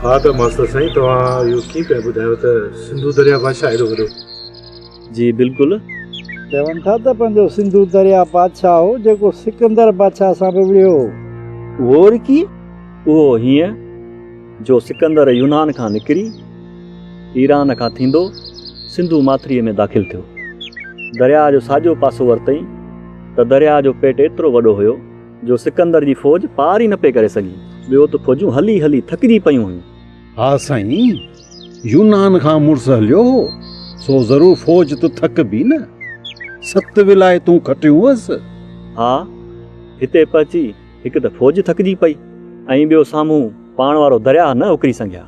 हाँ तो मास्टर साईं तव्हां इहो कीअं पिया ॿुधायो त सिंधु दरिया बादशाह एॾो वॾो? जी बिल्कुलु। चवनि था त पंहिंजो सिंधु दरिया बादशाह हो जेको सिकंदर बादशाह सां बि विढ़ियो। उहो वरी कीअं? उहो हीअं जो सिकंदर यूनान खां निकिरी ईरान खां थींदो सिंधु माथिरीअ में दाख़िल थियो। दरिया जो साॼो पासो वरितईं त दरिया जो पेट एतिरो वॾो हुयो जो सिकंदर जी फ़ौज पार ई न पई करे सघी। ॿियो त फ़ौजूं हली हली थकिजी पयूं हुयूं। हा साईं, यूनान खां मुड़ुस हलियो सो ज़रूर फ़ौज तो थक बि न। 7 विलायतूं खटियूं हुअसि। हा, हिते पहुची हिकु त फ़ौज थकिजी पई ऐं ॿियो साम्हूं पाण वारो दरिया न उकिरी सघिया।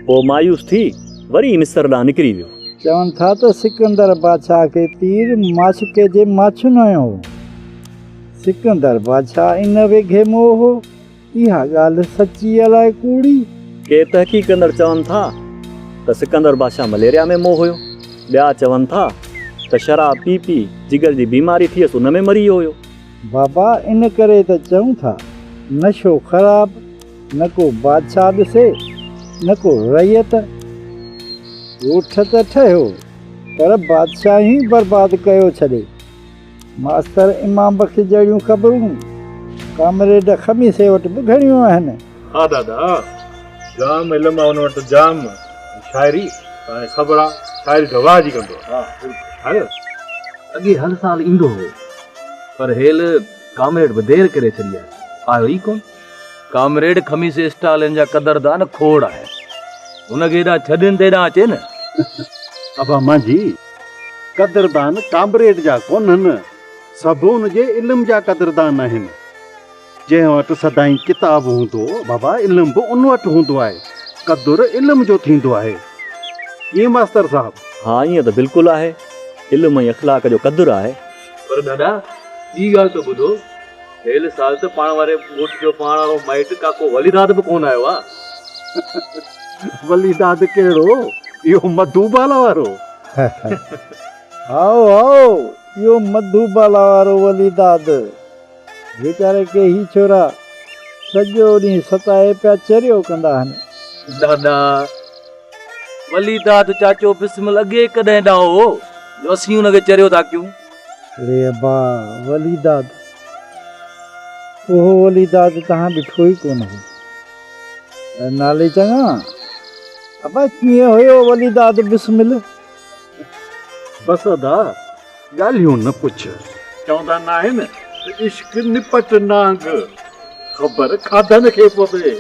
पोइ मायूस थी वरी मिस्र ॾांहुं निकिरी वियो। चवनि था त सिकंदर बादशाह खे तीर माशिके जे माछुनि हुयो। सिकंदर बादशाह इन वेघे मोह हो। इहा ॻाल्हि सची अलाए कूड़ी? के तहक़ीक़ कंदड़ चवनि था त सिकंदर बादशाह मलेरिया में मोह हुयो। ॿिया चवनि था त शराब पी पी जिगर जी बीमारी थी हुन में मरी वियो हुयो। बाबा इन करे त चऊं था नशो ख़राब, न को बादशाह ॾिसे न को रैयत। ॻोठ त ठहियो पर बादशाह ई बर्बादु कयो छॾे। मास्तर इमाम बख़्श जहिड़ियूं ख़बरूं कामरेड खमीसे वटि बि घणियूं आहिनि। हा दादा, जाम इल्मु आहे हुन वटि, जाम शाइरी हाणे ख़बर आहे। शाइरी गवाह जी कंदो। हा अॻे हर साल ईंदो हो पर हेल कामरेड बि देरि करे छॾी आहे, आयो ई कोन। कामरेड खमीस स्टालिन जा क़दरदान खोड़ आहे, हुनखे हेॾा छॾनि ते हेॾा अचे न। अबा मांजी क़दरदान कामरेड जा कोन्हनि, सभु हुनजे इल्म जा क़दरदान आहिनि। जंहिं वटि सदाईं किताब हूंदो बाबा, इल्म बि उन वटि हूंदो आहे। क़दुरु इल्म जो थींदो आहे। ईअं मास्तर साहब? हा ईअं त बिल्कुलु आहे। इल्म ऐं अख़लाक जो क़दुरु आहे। पर दादा ॿी ॻाल्हि त ॿुधो, हेल साल त पाण वारे ॻोठ जो पाण वारो माइट काको वलीदाद बि कोन आयो आहे। वलीदाद कहिड़ो? इहो मधुबाला वारो। आओ आओ, इहो मधुबाला वारो वलीदाद। वीचारे के ही छोरा सॼो ॾींहुं सताए पिया चरियो कंदा आहिनि। दादा वलीदाद चाचो बिस्मिल अॻे कॾहिं ॾाहो हो जो असीं हुनखे चरियो था कयूं। अरे अबा वलीदाद, उहो वलीदाद तव्हां ॾिठो ई कोन हो। नाले चङा अबा कीअं हुयो वलीदाद बिस्मिल? बसि अदा ॻाल्हियूं न पुछ। चवंदा न आहिनि इश्क निपट नांग, ख़बर खाधनि खे पवे।